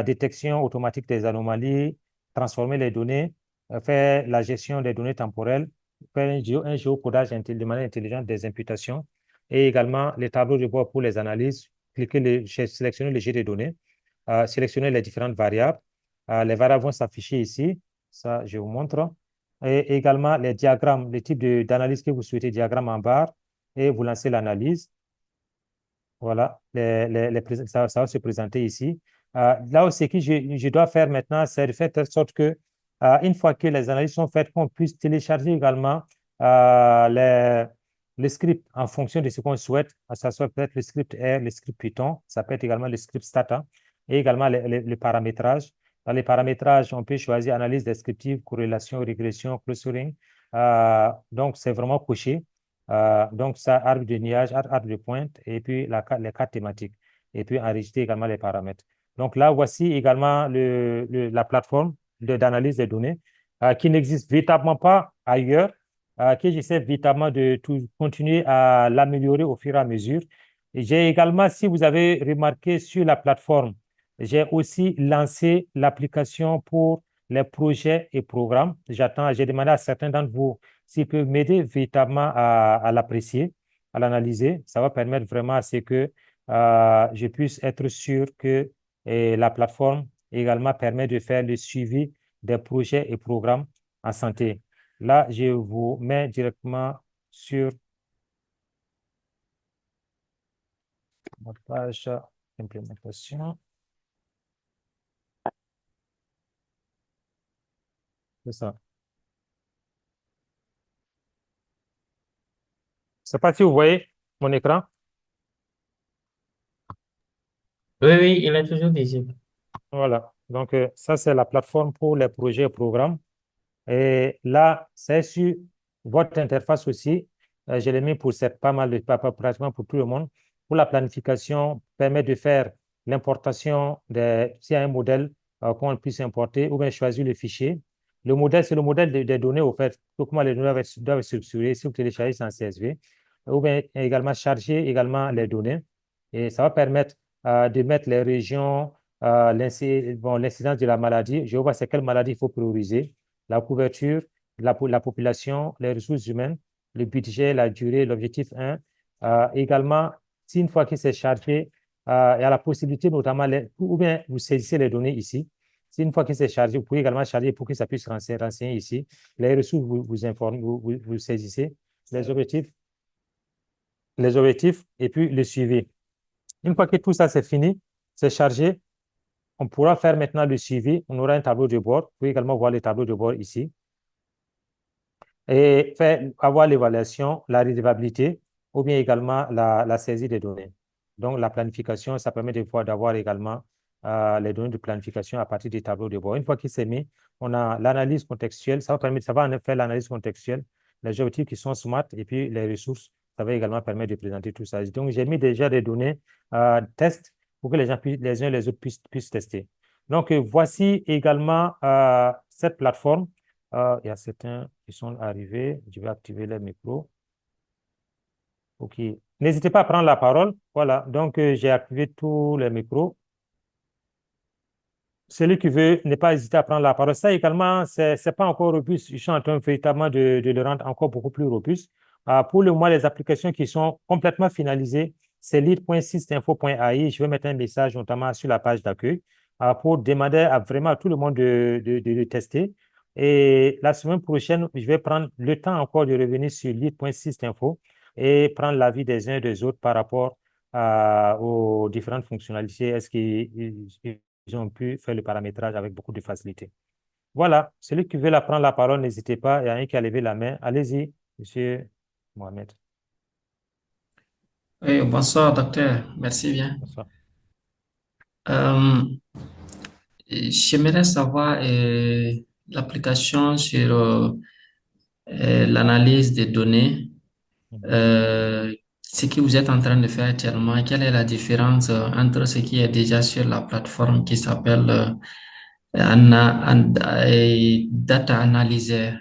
détection automatique des anomalies, transformer les données, faire la gestion des données temporelles, faire un géocodage de manière intelligente des imputations et également les tableaux de bord pour les analyses. Sélectionner le jet de données, sélectionner les différentes variables. Les variables vont s'afficher ici. Ça, je vous montre. Et également les diagrammes, le type d'analyse que vous souhaitez, diagramme en barre, et vous lancez l'analyse. Voilà, ça va se présenter ici. Là aussi, ce que je dois faire maintenant, c'est de faire de telle sorte que, une fois que les analyses sont faites, qu'on puisse télécharger également les scripts en fonction de ce qu'on souhaite. Ça soit peut-être le script R, le script Python, ça peut être également le script Stata, et également le paramétrage. Dans les paramétrages, on peut choisir analyse descriptive, corrélation, régression, clustering. Donc, c'est vraiment coché. Donc, ça, arbre de nuage, arbre de pointe, et puis les cartes thématiques, et puis enregistrer également les paramètres. Donc là, voici également la plateforme d'analyse des données qui n'existe véritablement pas ailleurs, que j'essaie véritablement de continuer à l'améliorer au fur et à mesure. Et j'ai également, si vous avez remarqué sur la plateforme, j'ai aussi lancé l'application pour les projets et programmes. J'ai demandé à certains d'entre vous s'il peut m'aider véritablement à l'apprécier, à l'analyser. Ça va permettre vraiment à ce que je puisse être sûr que la plateforme également permet de faire le suivi des projets et programmes en santé. Là, je vous mets directement sur la page d'implémentation. C'est ça. Je ne sais pas si vous voyez mon écran. Oui, oui, il est toujours visible. Voilà. Donc, ça, c'est la plateforme pour les projets et programmes. Et là, c'est sur votre interface aussi. Je l'ai mis pour pas mal de, pratiquement pour tout le monde. Pour la planification, permet de faire l'importation s'il y a un modèle qu'on puisse importer ou bien choisir le fichier. Le modèle, c'est le modèle des données, au fait, comment les données doivent être structurées si vous téléchargez c'est en CSV, ou bien également charger également les données. Et ça va permettre de mettre les régions, l'incidence de la maladie. Je vois c'est quelle maladie il faut prioriser, la couverture, la population, les ressources humaines, le budget, la durée, l'objectif 1. Également, si une fois que c'est chargé, il y a la possibilité notamment, ou bien vous saisissez les données ici. Si une fois que c'est chargé, vous pouvez également charger pour que ça puisse renseigner ici. Les ressources, vous informez, vous saisissez. Les objectifs, les objectifs et puis le suivi. Une fois que tout ça c'est fini, c'est chargé, on pourra faire maintenant le suivi. On aura un tableau de bord. Vous pouvez également voir le tableau de bord ici. Et avoir l'évaluation, la résolvabilité ou bien également la saisie des données. Donc, la planification, ça permet d'avoir également les données de planification à partir des tableaux de bord. Une fois qu'il s'est mis, on a l'analyse contextuelle. Ça va en faire l'analyse contextuelle, les objectifs qui sont SMART et puis les ressources. Ça va également permettre de présenter tout ça. Donc, j'ai mis déjà des données test pour que les gens les uns et les autres puissent tester. Donc, voici également cette plateforme. Il y a certains qui sont arrivés. Je vais activer les micros. OK. N'hésitez pas à prendre la parole. Voilà. Donc, j'ai activé tous les micros. Celui qui veut ne pas hésiter à prendre la parole. Ça également, c'est pas encore robuste. Je suis en train véritablement de le rendre encore beaucoup plus robuste. Pour le moment, les applications qui sont complètement finalisées, c'est lead.systinfo.ai. Je vais mettre un message notamment sur la page d'accueil pour demander vraiment à tout le monde de le tester. Et la semaine prochaine, je vais prendre le temps encore de revenir sur lead.systinfo et prendre l'avis des uns et des autres par rapport aux différentes fonctionnalités. Est-ce qu'ils ils ont pu faire le paramétrage avec beaucoup de facilité. Voilà, celui qui veut prendre la parole, n'hésitez pas. Il y a un qui a levé la main. Allez-y, monsieur Mohamed. Oui, bonsoir, docteur. Merci bien. Bonsoir. Euh, J'aimerais savoir l'application sur l'analyse des données Mhm. euh, ce que vous êtes en train de faire actuellement, quelle est la différence entre ce qui est déjà sur la plateforme qui s'appelle Data Analyzer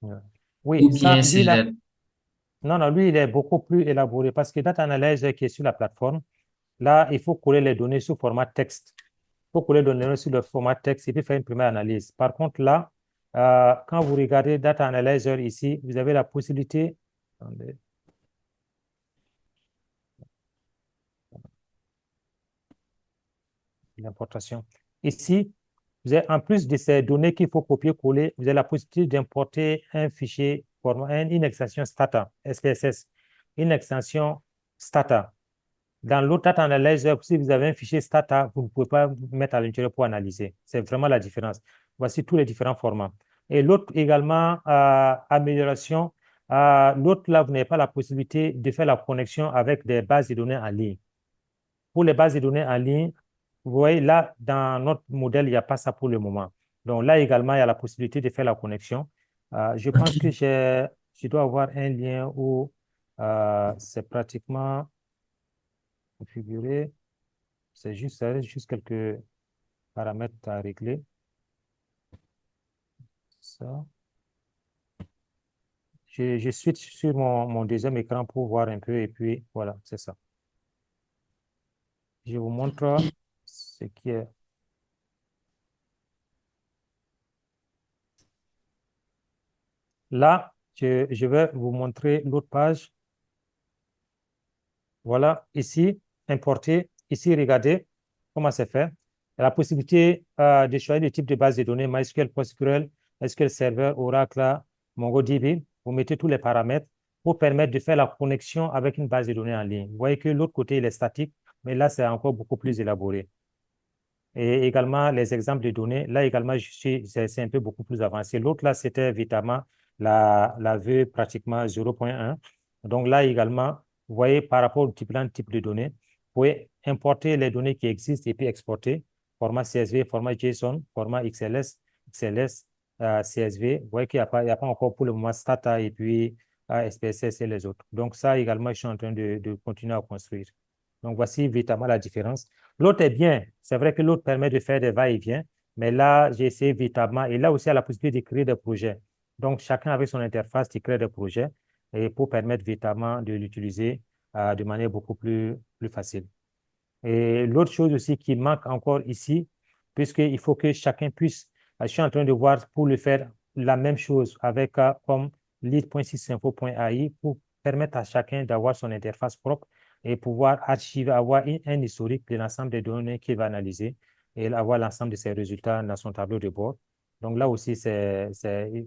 Ouais. ou Oui, ça, bien lui, c'est là, non, non, lui, il est beaucoup plus élaboré parce que Data Analyzer qui est sur la plateforme, là, il faut coller les données sous format texte. Il faut coller les données sur le format texte et puis faire une première analyse. Par contre, là, quand vous regardez Data Analyzer ici, vous avez la possibilité, attendez, l'importation. Ici, vous avez, en plus de ces données qu'il faut copier-coller, vous avez la possibilité d'importer un fichier, une extension Stata, SPSS, une extension Stata. Dans l'autre Data Analyzer, si vous avez un fichier Stata, vous ne pouvez pas mettre à l'intérieur pour analyser. C'est vraiment la différence. Voici tous les différents formats. Et l'autre également, amélioration, l'autre là, vous n'avez pas la possibilité de faire la connexion avec des bases de données en ligne. Pour les bases de données en ligne, vous voyez là, dans notre modèle, il n'y a pas ça pour le moment. Donc là également, il y a la possibilité de faire la connexion. Je pense que OK. je dois avoir un lien où c'est pratiquement configuré. C'est juste, ça reste juste quelques paramètres à régler. Ça. Je switch sur mon deuxième écran pour voir un peu et puis voilà, c'est ça. Je vous montre ce qui est. Là, je vais vous montrer l'autre page. Voilà, ici, importer. Ici, regardez comment c'est fait. Il y a la possibilité de choisir le type de base de données, MySQL, PostgreSQL, SQL Server, Oracle, MongoDB. Vous mettez tous les paramètres pour permettre de faire la connexion avec une base de données en ligne. Vous voyez que l'autre côté, il est statique, mais là, c'est encore beaucoup plus élaboré. Et également, les exemples de données, là également, c'est un peu beaucoup plus avancé. L'autre, là, c'était évidemment la vue pratiquement 0.1. Donc là également, vous voyez, par rapport au type de données, vous pouvez importer les données qui existent et puis exporter, format CSV, format JSON, format XLS, CSV. Vous voyez qu'il n'y a pas encore pour le moment Stata et puis SPSS et les autres. Donc ça également, je suis en train de continuer à construire. Donc voici évidemment la différence. L'autre est bien. C'est vrai que l'autre permet de faire des va-et-vient, mais là, j'ai essayé véritablement. Et là aussi, il y a la possibilité de créer des projets. Donc, chacun avec son interface qui crée des projets et pour permettre véritablement de l'utiliser de manière beaucoup plus facile. Et l'autre chose aussi qui manque encore ici, puisqu'il faut que chacun puisse, je suis en train de voir pour le faire la même chose avec comme lead.sysinfo.ai pour permettre à chacun d'avoir son interface propre et pouvoir archiver, avoir un historique de l'ensemble des données qu'il va analyser et avoir l'ensemble de ses résultats dans son tableau de bord. Donc là aussi, c'est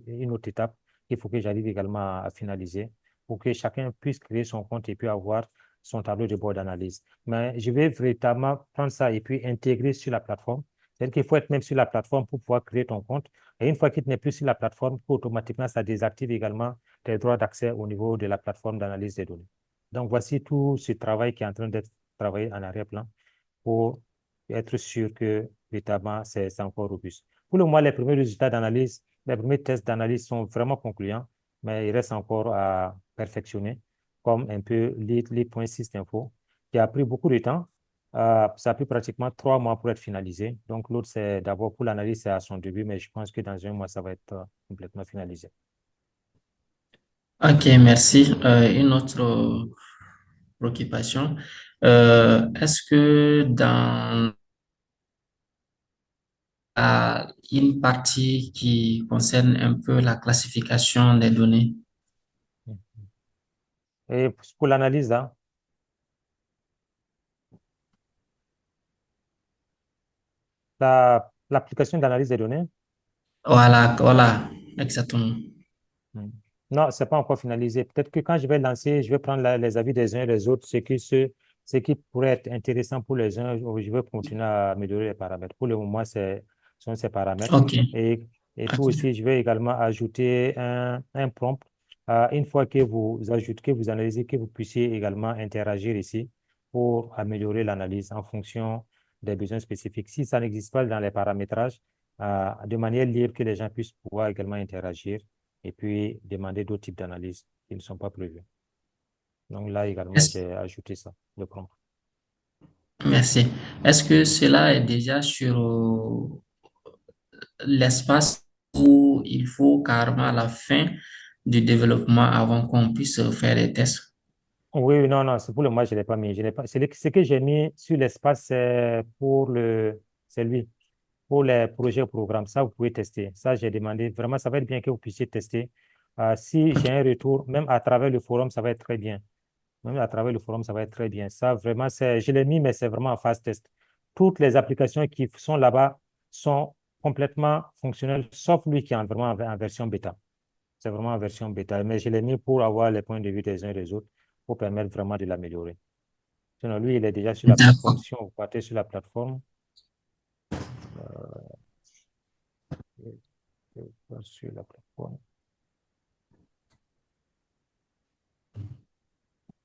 une autre étape qu'il faut que j'arrive également à finaliser pour que chacun puisse créer son compte et puis avoir son tableau de bord d'analyse. Mais je vais véritablement prendre ça et puis intégrer sur la plateforme. C'est-à-dire qu'il faut être même sur la plateforme pour pouvoir créer ton compte. Et une fois qu'il n'est plus sur la plateforme, automatiquement, ça désactive également tes droits d'accès au niveau de la plateforme d'analyse des données. Donc, voici tout ce travail qui est en train d'être travaillé en arrière-plan pour être sûr que véritablement, c'est encore robuste. Pour le moment, les premiers résultats d'analyse, les premiers tests d'analyse sont vraiment concluants, mais il reste encore à perfectionner, comme un peu lead.sysinfo, qui a pris beaucoup de temps. Ça a pris pratiquement 3 mois pour être finalisé. Donc, l'autre, c'est d'abord pour l'analyse, c'est à son début, mais je pense que dans un mois, ça va être complètement finalisé. OK, merci. Une autre préoccupation. Est-ce que dans une partie qui concerne un peu la classification des données, Et pour l'analyse, hein, l'application d'analyse des données, voilà, voilà, exactement. hmm. Non, ce n'est pas encore finalisé. Peut-être que quand je vais lancer, je vais prendre les avis des uns et des autres, ce qui pourrait être intéressant pour les uns, je vais continuer à améliorer les paramètres. Pour le moment, ce sont ces paramètres. OK, Et, et puis OK. aussi, je vais également ajouter un prompt. Une fois que vous ajoutez, que vous analysez, que vous puissiez également interagir ici pour améliorer l'analyse en fonction des besoins spécifiques. Si ça n'existe pas dans les paramétrages, de manière libre, que les gens puissent pouvoir également interagir et puis demander d'autres types d'analyses qui ne sont pas prévues. Donc là également, Est-ce- j'ai ajouté ça, le prompt. Merci. Est-ce que cela est déjà sur l'espace où il faut carrément à la fin du développement avant qu'on puisse faire des tests? Oui, oui, non, non, c'est pour le moment, je ne l'ai pas mis. Je n'ai pas, ce que j'ai mis sur l'espace, c'est c'est lui, pour les projets programmes. Ça, vous pouvez tester. Ça, j'ai demandé. Vraiment, ça va être bien que vous puissiez tester. Si Ok. j'ai un retour, même à travers le forum, ça va être très bien. Même à travers le forum, ça va être très bien. Ça, vraiment, je l'ai mis, mais c'est vraiment en phase test. Toutes les applications qui sont là-bas sont complètement fonctionnelles, sauf lui qui est vraiment en version bêta. C'est vraiment en version bêta. Mais je l'ai mis pour avoir les points de vue des uns et des autres, pour permettre vraiment de l'améliorer. Sinon, lui, il est déjà sur la plateforme. D'accord. Si on partez sur la plateforme, je vais voir sur la plateforme.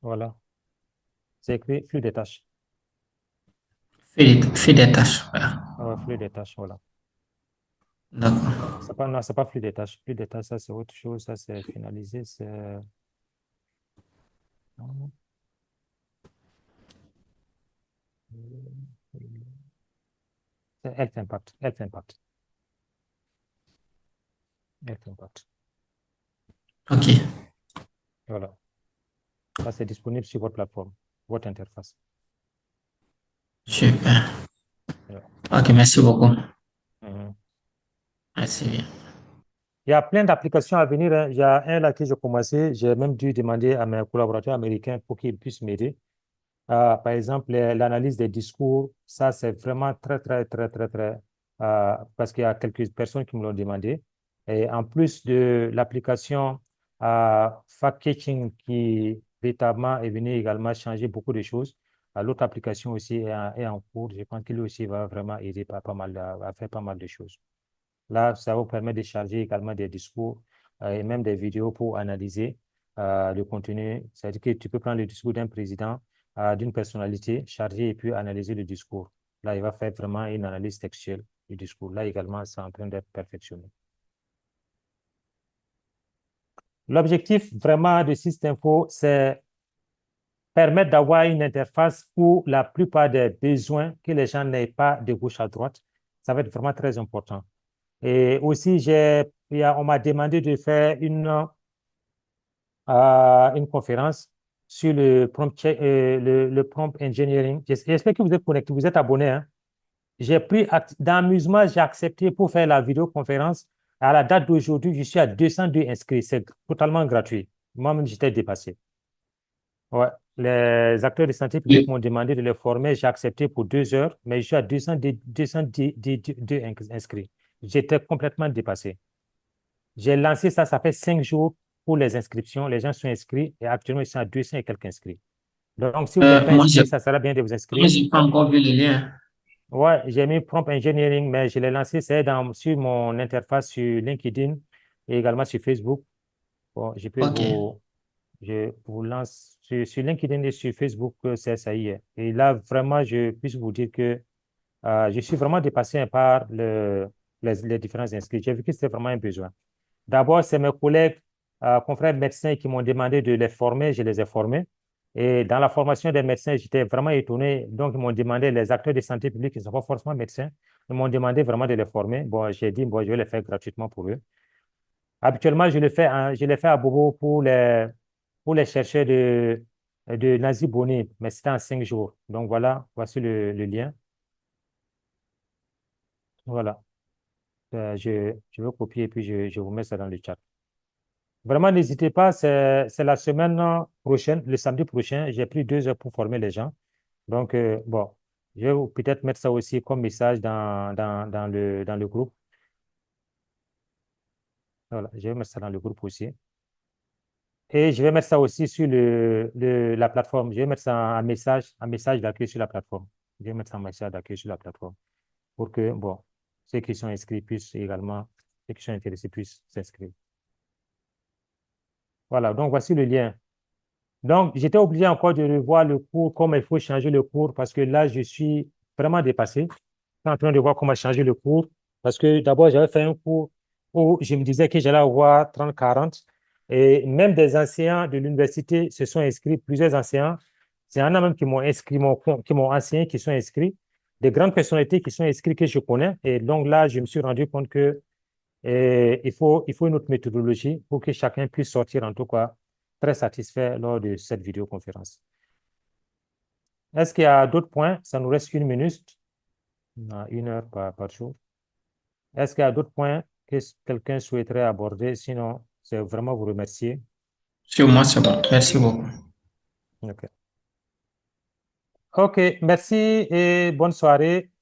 Voilà. C'est écrit flux des tâches. Fais des tâches. Voilà. Ah ouais, flux des tâches, voilà. D'accord. C'est pas, non, c'est pas flux des tâches. Flux des tâches, ça, c'est autre chose. Ça, c'est finalisé. C'est Health Impact. Health Impact. Health Impact. OK. Voilà. Ça, c'est disponible sur votre plateforme, votre interface. Super. Voilà. OK, merci beaucoup. Mhm. Merci bien. Il y a plein d'applications à venir, hein. Il y a un là que j'ai commencé. J'ai même dû demander à mes collaborateurs américains pour qu'ils puissent m'aider. Par exemple, l'analyse des discours, ça, c'est vraiment très, très, très, très, très, parce qu'il y a quelques personnes qui me l'ont demandé. Et en plus de l'application fact-checking qui véritablement est venue également changer beaucoup de choses, l'autre application aussi est en cours. Je pense qu'il aussi va vraiment aider pas mal à faire pas mal de choses. Là, ça vous permet de charger également des discours et même des vidéos pour analyser le contenu. C'est-à-dire que tu peux prendre le discours d'un président, d'une personnalité, charger et puis analyser le discours. Là, il va faire vraiment une analyse textuelle du discours. Là également, c'est en train d'être perfectionné. L'objectif vraiment de Systinfo, c'est permettre d'avoir une interface pour la plupart des besoins que les gens n'aient pas de gauche à droite. Ça va être vraiment très important. Et aussi, on m'a demandé de faire une conférence sur le prompt engineering. J'espère que vous êtes connecté, vous êtes abonné, hein. J'ai pris d'amusement, j'ai accepté pour faire la vidéoconférence. À la date d'aujourd'hui, je suis à 202 inscrits. C'est totalement gratuit. Moi-même, j'étais dépassé. Ouais. Les acteurs de santé publique Oui. m'ont demandé de les former. J'ai accepté pour 2 heures, mais je suis à 202 inscrits. J'étais complètement dépassé. J'ai lancé ça, ça fait 5 jours pour les inscriptions. Les gens sont inscrits et actuellement, ils sont à 200 et quelques inscrits. Donc, si vous n'êtes pas Moi, inscrit, ça sera bien de vous moi, inscrire. j'ai pas encore vu le lien. Ouais, j'ai mis prompt engineering, mais je l'ai lancé, sur mon interface sur LinkedIn et également sur Facebook. Bon, OK. je vous lance sur LinkedIn et sur Facebook, ça y est. Et là, vraiment, je puisse vous dire que je suis vraiment dépassé par les différents inscrits. J'ai vu que c'était vraiment un besoin. D'abord, c'est mes collègues, confrères médecins qui m'ont demandé de les former. Je les ai formés. Et dans la formation des médecins, j'étais vraiment étonné. Donc, ils m'ont demandé, les acteurs de santé publique qui ne sont pas forcément médecins, ils m'ont demandé vraiment de les former. Bon, j'ai dit, bon, je vais les faire gratuitement pour eux. Habituellement, je le fais à Bobo pour les chercheurs de Nazi Boni, mais c'était en 5 jours. Donc, voilà, voici le lien. Voilà. Je vais copier et puis je vous mets ça dans le chat. Vraiment, n'hésitez pas, c'est la semaine prochaine, le samedi prochain, j'ai pris 2 heures pour former les gens. Donc, bon, je vais peut-être mettre ça aussi comme message dans le groupe. Voilà, je vais mettre ça dans le groupe aussi. Et je vais mettre ça aussi sur la plateforme. Je vais mettre ça en message d'accueil sur la plateforme. Je vais mettre ça en message d'accueil sur la plateforme pour que, bon, ceux qui sont inscrits puissent également, ceux qui sont intéressés puissent s'inscrire. Voilà, donc voici le lien. Donc, j'étais obligé encore de revoir le cours, comment il faut changer le cours, parce que là, je suis vraiment dépassé. Je suis en train de voir comment changer le cours, parce que d'abord, j'avais fait un cours où je me disais que j'allais avoir 30-40. Et même des enseignants de l'université se sont inscrits, plusieurs enseignants. Il y en a même qui m'ont inscrit, qui m'ont enseigné, qui sont inscrits, des grandes personnalités qui sont inscrites que je connais. Et donc là, je me suis rendu compte que il faut une autre méthodologie pour que chacun puisse sortir en tout cas très satisfait lors de cette vidéoconférence. Est-ce qu'il y a d'autres points? Ça nous reste 1 minute. On a 1 heure par jour. Est-ce qu'il y a d'autres points que quelqu'un souhaiterait aborder? Sinon, c'est vraiment vous remercier. Sur moi, c'est bon. Merci beaucoup. OK. OK, merci et bonne soirée.